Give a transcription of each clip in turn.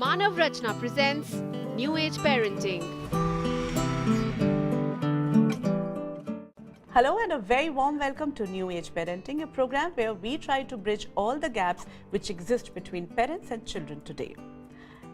Manav Rachna presents New Age Parenting. Hello and a very warm welcome to New Age Parenting, a program where we try to bridge all the gaps which exist between parents and children today.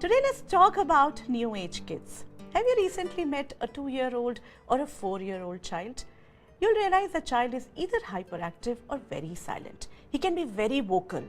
Today let's talk about New Age kids. Have you recently met a 2-year-old or a 4-year-old child? You'll realize the child is either hyperactive or very silent. He can be very vocal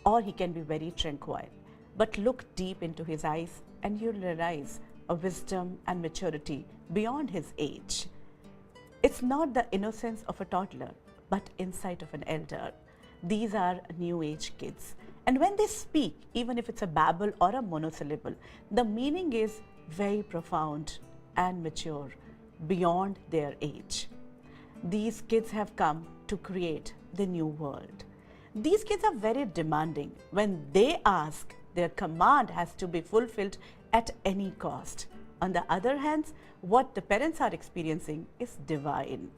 or he can be very tranquil. But look deep into his eyes and you'll realize a wisdom and maturity beyond his age. It's not the innocence of a toddler, but insight of an elder. These are New Age kids. And when they speak, even if it's a babble or a monosyllable, the meaning is very profound and mature beyond their age. These kids have come to create the new world. These kids are very demanding. When they ask, their command has to be fulfilled at any cost. On the other hand, what the parents are experiencing is divine.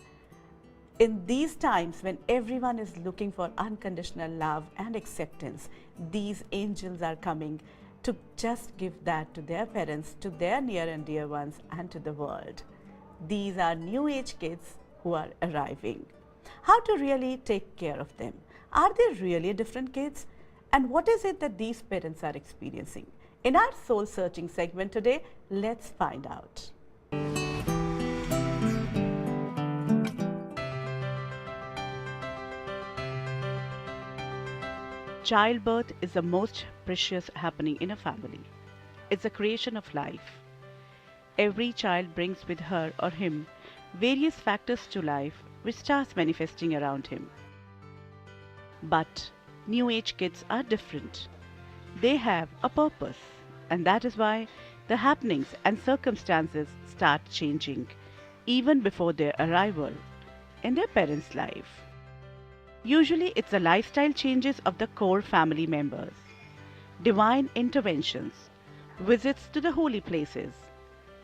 In these times when everyone is looking for unconditional love and acceptance, these angels are coming to just give that to their parents, to their near and dear ones, and to the world. These are New Age kids who are arriving. How to really take care of them? Are they really different kids? And what is it that these parents are experiencing? In our soul searching segment today, let's find out. Childbirth is the most precious happening in a family. It's the creation of life. Every child brings with her or him various factors to life which starts manifesting around him. But New Age kids are different. They have a purpose, and that is why the happenings and circumstances start changing even before their arrival in their parents' life. Usually it's the lifestyle changes of the core family members, divine interventions, visits to the holy places,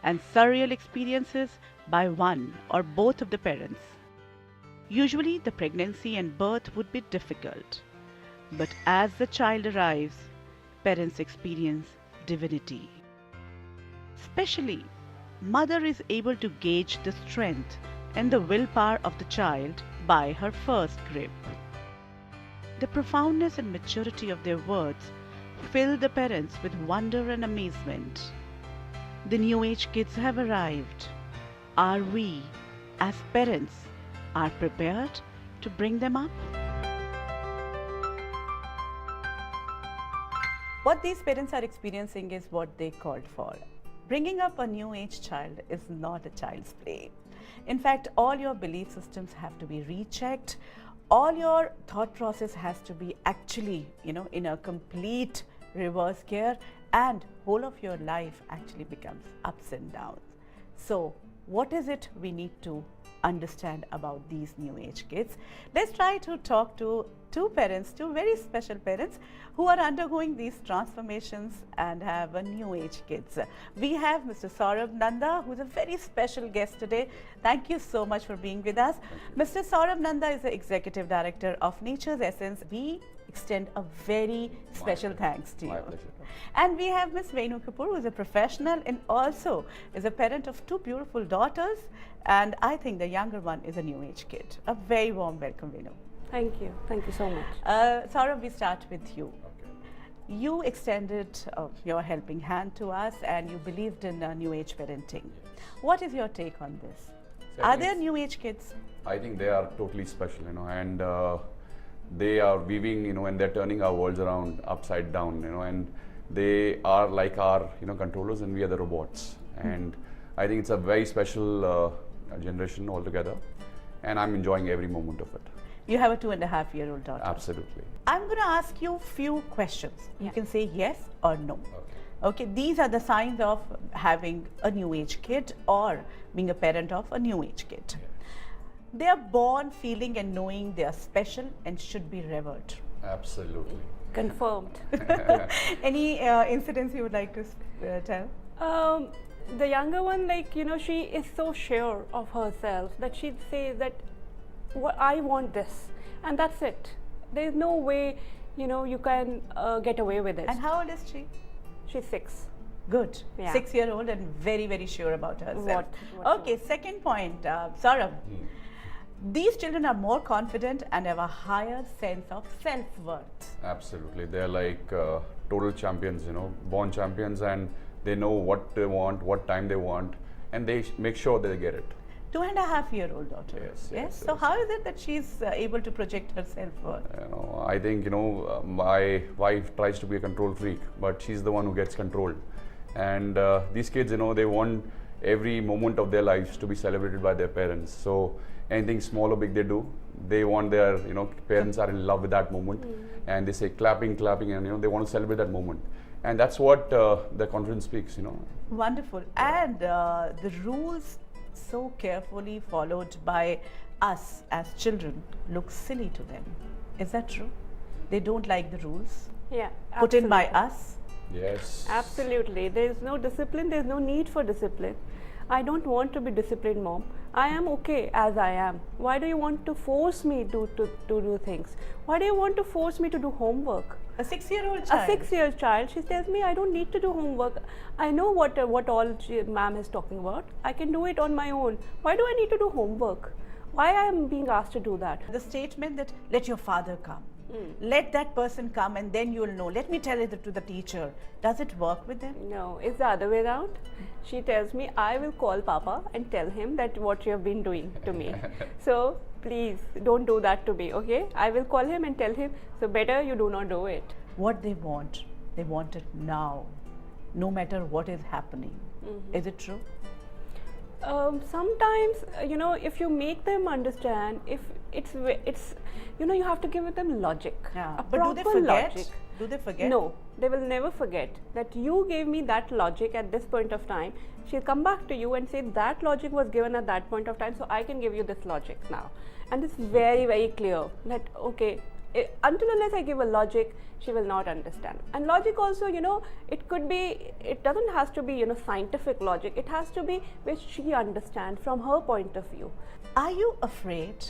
and surreal experiences by one or both of the parents. Usually the pregnancy and birth would be difficult, but as the child arrives, parents experience divinity. Especially, mother is able to gauge the strength and the willpower of the child by her first grip. The profoundness and maturity of their words fill the parents with wonder and amazement. The New Age kids have arrived. Are we, as parents, are prepared to bring them up? What these parents are experiencing is what they called for. Bringing up a New Age child is not a child's play. In fact, all your belief systems have to be rechecked. All your thought process has to be actually, in a complete reverse gear, and whole of your life actually becomes ups and downs. So, what is it we need to understand about these New Age kids? Let's try to talk to two very special parents who are undergoing these transformations and have a New Age kids. We have Mr. Saurabh Nanda, who is a very special guest today. Thank you so much for being with us. Mr. Saurabh Nanda is the Executive Director of Nature's Essence. We extend a very special thanks to you. My pleasure. And we have Ms. Venu Kapoor, who is a professional and also is a parent of 2 beautiful daughters. And I think the younger one is a New Age kid. A very warm welcome, Venu. Thank you. Thank you so much. Saurabh, we start with you. Okay. You extended your helping hand to us and you believed in New Age parenting. What is your take on this? Are there New Age kids? I think they are totally special, and they are weaving, and they're turning our worlds around upside down, and they are like our, controllers, and we are the robots. And I think it's a very special generation altogether, and I'm enjoying every moment of it. You have a 2.5-year-old daughter. Absolutely. I'm going to ask you few questions. You Yeah. can say yes or no. Okay. Okay, these are the signs of having a New Age kid or being a parent of a New Age kid. They are born feeling and knowing they are special and should be revered. Absolutely. Confirmed. Any incidents you would like to tell? The younger one, she is so sure of herself that she says that I want this, and that's it. There is no way you know, you can get away with it. And how old is she? She's 6. Good. Yeah. 6-year-old and very, very sure about herself. What Okay, second point, Saurabh. These children are more confident and have a higher sense of self-worth. Absolutely, they're like total champions, you know, born champions, and they know what they want, what time they want, and they make sure they get it. 2.5-year-old daughter. Yes, So yes. how is it that she's able to project her self-worth? You know, I think, you know, my wife tries to be a control freak, but she's the one who gets controlled. And these kids, you know, they want every moment of their lives to be celebrated by their parents. So anything small or big they do, they want their, you know, parents are in love with that moment, and they say clapping, clapping, and you know, they want to celebrate that moment. And that's what their confidence speaks, you know. Wonderful. And the rules so carefully followed by us as children look silly to them. Is that true? They don't like the rules Yeah. put in by absolutely. us. Yes. Absolutely. There is no discipline, there is no need for discipline. I don't want to be disciplined, mom. I am okay as I am. Why do you want to force me to do things? Why do you want to force me to do homework? A 6-year-old A child. 6-year child, she tells me I don't need to do homework. I know what all ma'am is talking about. I can do it on my own. Why do I need to do homework? Why I am being asked to do that? The statement that let your father come. Let that person come and then you'll know. Let me tell it to the teacher. Does it work with them? No, it's the other way around. She tells me I will call Papa and tell him that what you have been doing to me. So please don't do that to me, okay? I will call him and tell him, so better you do not do it. What they want it now, no matter what is happening. Is it true? Sometimes, you know, if you make them understand, if it's you know, you have to give them logic. A But do they proper forget? logic. Do they forget? No, they will never forget that you gave me that logic at this point of time. She'll come back to you and say that logic was given at that point of time, so I can give you this logic now. And it's very, very clear that, okay, until unless I give a logic, she will not understand. And logic also, you know, it could be, it doesn't have to be, you know, scientific logic. It has to be which she understands from her point of view. Are you afraid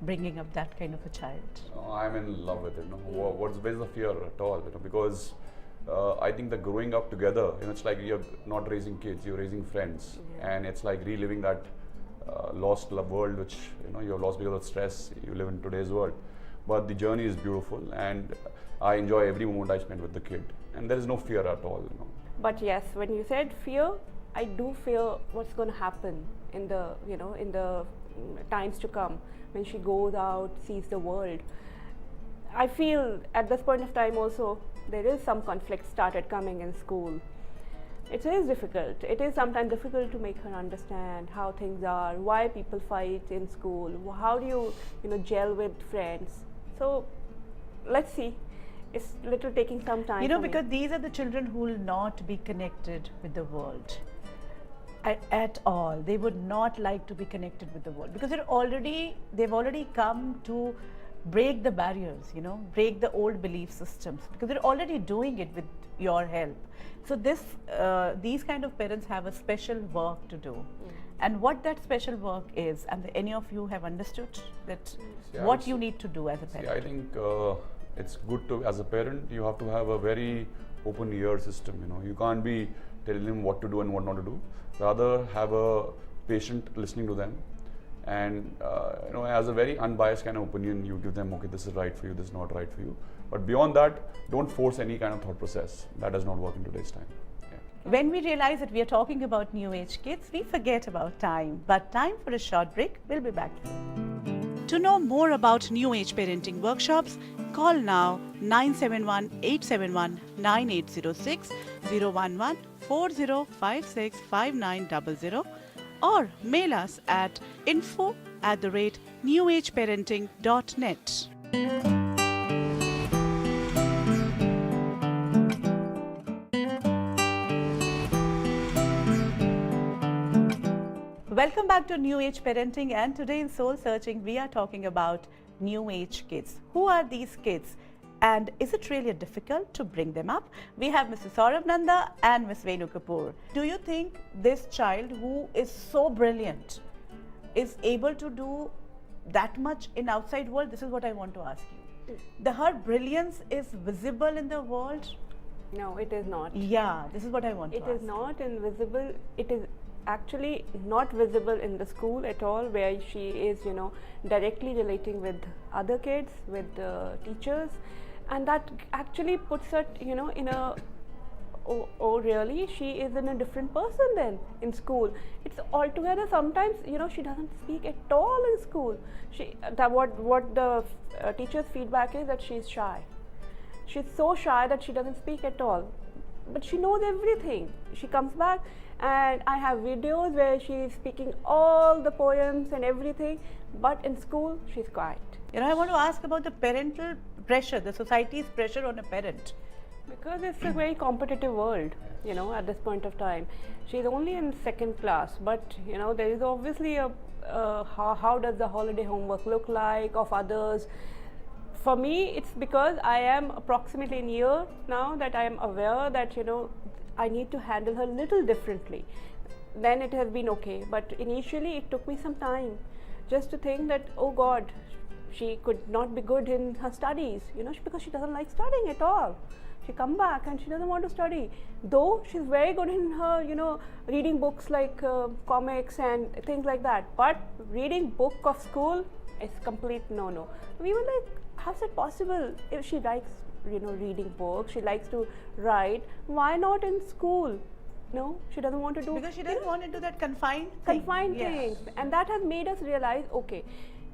bringing up that kind of a child? I'm in love with it. You know? Where's the fear at all? You know, because I think that growing up together, you know, it's like you're not raising kids, you're raising friends, and it's like reliving that lost love world, which you know you're lost because of stress. You live in today's world, but the journey is beautiful, and I enjoy every moment I spend with the kid, and there is no fear at all. You know. But yes, when you said fear, I do fear what's going to happen in the, you know, in the times to come when she goes out, sees the world. I feel at this point of time also there is some conflict started coming in school. It is difficult. It is sometimes difficult to make her understand how things are, why people fight in school, how do you know, gel with friends. So let's see. It's little taking some time. You know, for me. because these are the children who will not be connected with the world at all. They would not like to be connected with the world because they've already come to break the barriers, you know, break the old belief systems, because they're already doing it with your help. So these kind of parents have a special work to do. And what that special work is, and any of you have understood that Yeah, what it's- you need to do as a See, I parent. think it's good to, as a parent, you have to have a very open ear system. You know, you can't be telling them what to do and what not to do. Rather, have a patient listening to them, and you know, as a very unbiased kind of opinion, you give them, okay, this is right for you, this is not right for you. But beyond that, don't force any kind of thought process. That does not work in today's time. Yeah. When we realize that we are talking about new age kids, we forget about time. But time for a short break. We'll be back. To know more about new age parenting workshops, call now 971 871 9806 011 4056 5900 or mail us at info@newageparenting.net. Welcome back to New Age Parenting, and today in Soul Searching we are talking about new age kids. Who are these kids and is it really difficult to bring them up? We have Mr. Saurabh Nanda and Ms. Venu Kapoor. Do you think this child who is so brilliant is able to do that much in outside world? This is what I want to ask you. her brilliance is visible in the world. No, it is not. Yeah, this is what I want to It ask. is not invisible. It is actually not visible in the school at all, where she is, directly relating with other kids, with teachers, and that actually puts her, in a oh really, she is in a different person then in school. It's altogether, sometimes she doesn't speak at all in school. What the teacher's feedback is that she's shy. She's so shy that she doesn't speak at all, but she knows everything. She comes back and I have videos where she's speaking all the poems and everything, but in school she's quiet. I want to ask about the parental pressure, the society's pressure on a parent. Because it's a very competitive world, at this point of time. She's only in second class, but there is obviously how does the holiday homework look like of others. For me, it's because I am approximately in year now that I am aware that I need to handle her little differently. Then it has been okay, but initially it took me some time just to think that, oh God, she could not be good in her studies, because she doesn't like studying at all. She come back and she doesn't want to study, though she's very good in her reading books like comics and things like that, but reading book of school is complete no. We were like, how's it possible? If she likes reading books, she likes to write, why not in school? No, she doesn't want to do, Because she doesn't want to do that confined things, and that has made us realize, okay,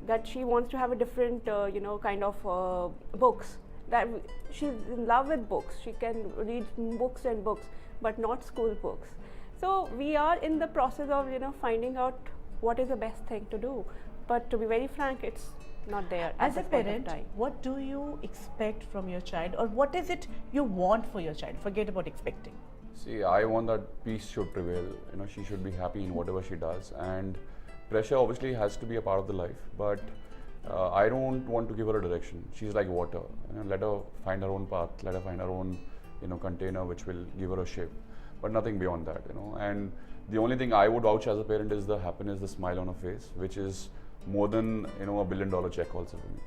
that she wants to have a different kind of books, that she's in love with books. She can read books and books, but not school books. So we are in the process of finding out what is the best thing to do, but to be very frank, it's not there. As a at this point of parent, time. what do you expect from your child, or what is it you want for your child? Forget about expecting. See, I want that peace should prevail. She should be happy in whatever she does, and pressure obviously has to be a part of the life. But I don't want to give her a direction. She's like water. Let her find her own path. Let her find her own, container which will give her a shape. But nothing beyond that. And the only thing I would vouch as a parent is the happiness, the smile on her face, which is more than $1 billion check also for me.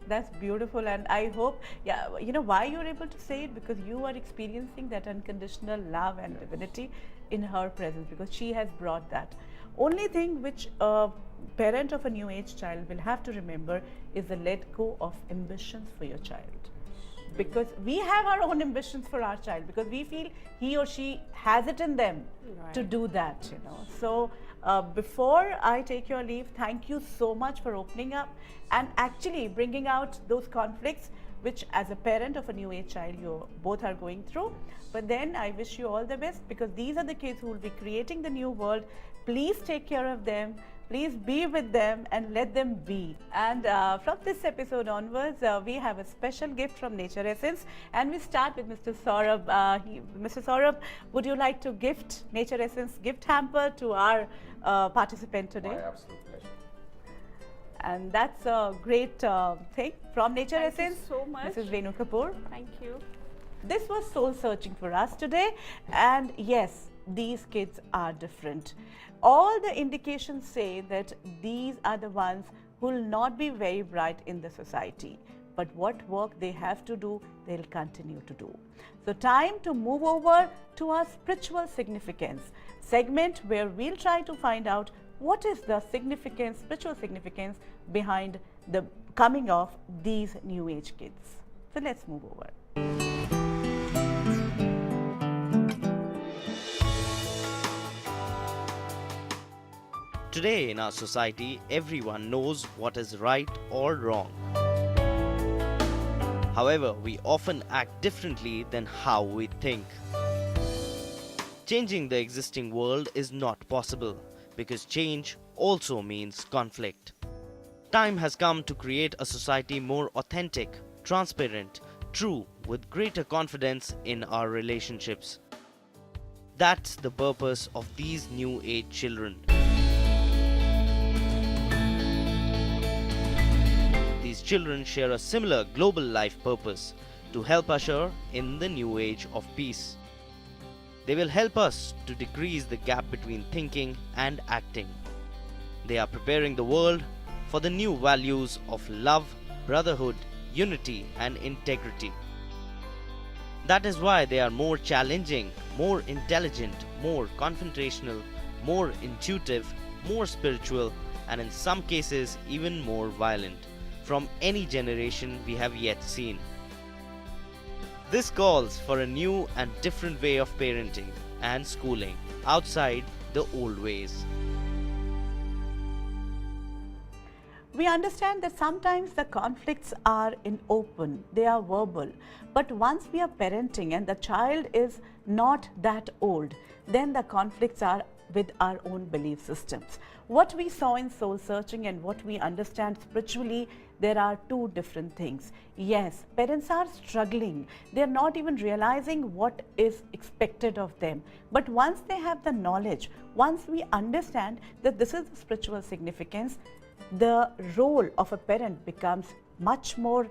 That's beautiful, and I hope, why you're able to say it, because you are experiencing that unconditional love and divinity in her presence, because she has brought that. Only thing which a parent of a new age child will have to remember is the let go of ambitions for your child. Because we have our own ambitions for our child, because we feel he or she has it in them to Right. do that, So before I take your leave, thank you so much for opening up and actually bringing out those conflicts which, as a parent of a new age child, you both are going through. But then I wish you all the best, because these are the kids who will be creating the new world. Please take care of them. Please be with them and let them be. And from this episode onwards, we have a special gift from Nature Essence, and we start with Mr. Saurabh. Mr. Saurabh, would you like to gift Nature Essence gift hamper to our participant today? My absolute pleasure. And that's a great thing from Nature Thank you Essence. so much. Mrs. Renu Kapoor. Thank you. This was soul searching for us today, and yes, these kids are different. All the indications say that these are the ones who will not be very bright in the society, but what work they have to do, they'll continue to do. So time to move over to our spiritual significance segment, where we'll try to find out what is the significance, spiritual significance behind the coming of these new age kids. So let's move over. Today in our society, everyone knows what is right or wrong. However, we often act differently than how we think. Changing the existing world is not possible, because change also means conflict. Time has come to create a society more authentic, transparent, true, with greater confidence in our relationships. That's the purpose of these new age children. These children share a similar global life purpose to help usher in the new age of peace. They will help us to decrease the gap between thinking and acting. They are preparing the world for the new values of love, brotherhood, unity, and integrity. That is why they are more challenging, more intelligent, more confrontational, more intuitive, more spiritual, and in some cases even more violent from any generation we have yet seen. This calls for a new and different way of parenting and schooling outside the old ways. We understand that sometimes the conflicts are in open, they are verbal. But once we are parenting and the child is not that old, then the conflicts are with our own belief systems. What we saw in soul searching and what we understand spiritually, there are two different things. Yes, parents are struggling. They're not even realizing what is expected of them. But once they have the knowledge, once we understand that this is the spiritual significance, the role of a parent becomes much more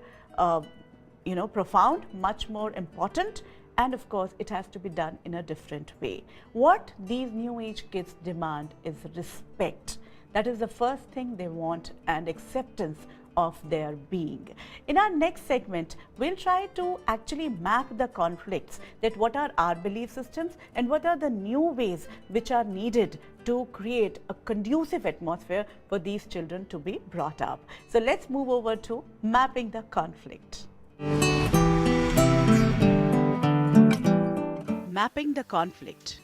profound, much more important, and of course it has to be done in a different way. What these new age kids demand is respect. That is the first thing they want, and acceptance of their being. In our next segment, we'll try to actually map the conflicts, that what are our belief systems and what are the new ways which are needed to create a conducive atmosphere for these children to be brought up. So let's move over to mapping the conflict. Mapping the conflict.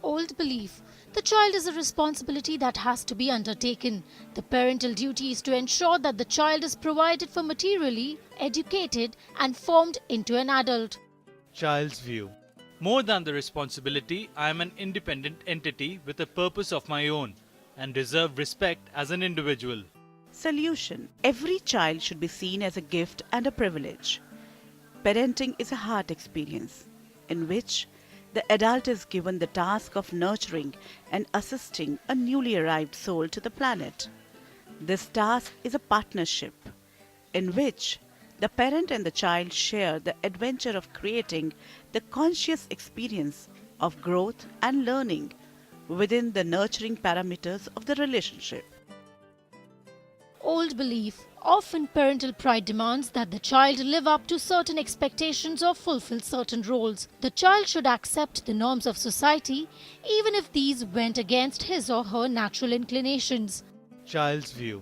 Old belief. The child is a responsibility that has to be undertaken. The parental duty is to ensure that the child is provided for materially, educated, and formed into an adult. Child's view. More than the responsibility, I am an independent entity with a purpose of my own and deserve respect as an individual. Solution. Every child should be seen as a gift and a privilege. Parenting is a heart experience in which the adult is given the task of nurturing and assisting a newly arrived soul to the planet. This task is a partnership in which the parent and the child share the adventure of creating the conscious experience of growth and learning within the nurturing parameters of the relationship. Old belief. Often parental pride demands that the child live up to certain expectations or fulfill certain roles. The child should accept the norms of society even if these went against his or her natural inclinations. Child's view.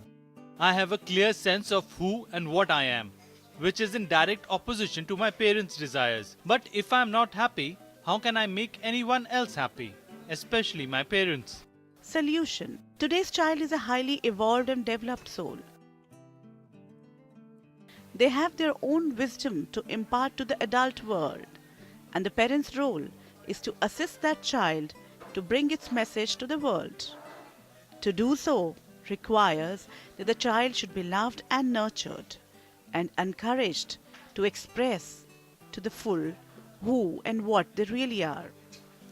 I have a clear sense of who and what I am, which is in direct opposition to my parents' desires. But if I am not happy, how can I make anyone else happy, especially my parents? Solution. Today's child is a highly evolved and developed soul. They have their own wisdom to impart to the adult world, and the parent's role is to assist that child to bring its message to the world. To do so requires that the child should be loved and nurtured and encouraged to express to the full who and what they really are,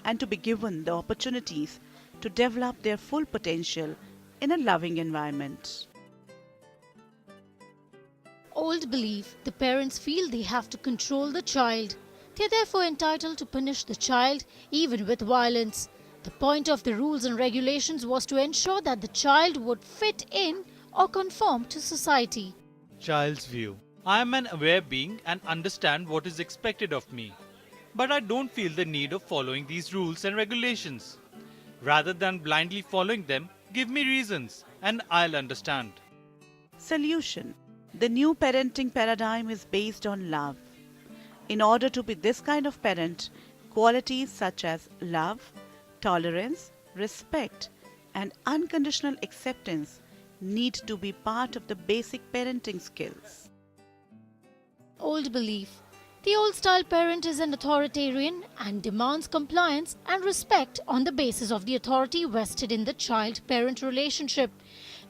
and to be given the opportunities to develop their full potential in a loving environment. Old belief. The parents feel they have to control the child. They are therefore entitled to punish the child even with violence. The point of the rules and regulations was to ensure that the child would fit in or conform to society. Child's view. I am an aware being and understand what is expected of me. But I don't feel the need of following these rules and regulations. Rather than blindly following them, give me reasons and I'll understand. Solution. The new parenting paradigm is based on love. In order to be this kind of parent, qualities such as love, tolerance, respect, and unconditional acceptance need to be part of the basic parenting skills. Old belief. The old-style parent is an authoritarian and demands compliance and respect on the basis of the authority vested in the child-parent relationship.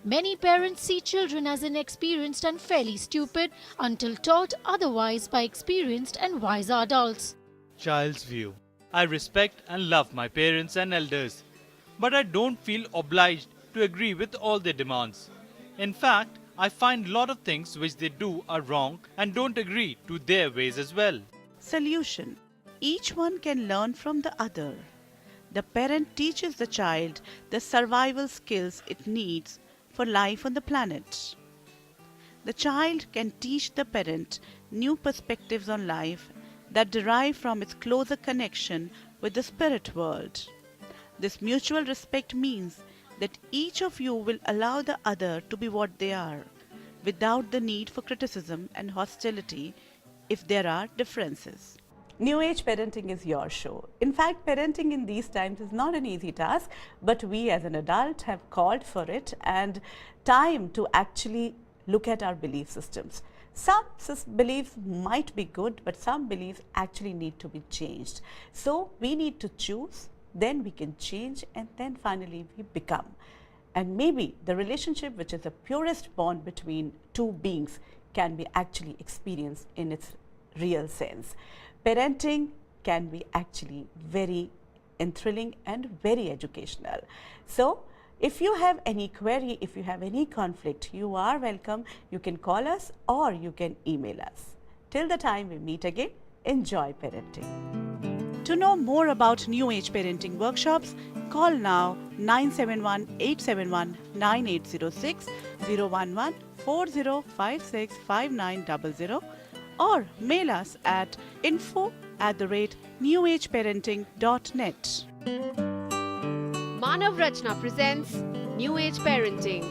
Many parents see children as inexperienced and fairly stupid until taught otherwise by experienced and wise adults. Child's view. I respect and love my parents and elders, but I don't feel obliged to agree with all their demands. In fact, I find a lot of things which they do are wrong and don't agree to their ways as well. Solution. Each one can learn from the other. The parent teaches the child the survival skills it needs for life on the planet. the child can teach the parent new perspectives on life that derive from its closer connection with the spirit world. This mutual respect means that each of you will allow the other to be what they are, without the need for criticism and hostility if there are differences. New Age Parenting is your show. In fact, parenting in these times is not an easy task, but we as an adult have called for it and time to actually look at our belief systems. Some beliefs might be good, but some beliefs actually need to be changed. So we need to choose, then we can change, and then finally we become. And maybe the relationship, which is the purest bond between two beings, can be actually experienced in its real sense. Parenting can be actually very enthralling and very educational. So if you have any query, if you have any conflict, you are welcome. You can call us or you can email us. Till the time we meet again, enjoy parenting. To know more about New Age Parenting workshops, call now 971-871-9806, 011-4056-5900, or mail us at info@newageparenting.net. Manav Rachna presents New Age Parenting.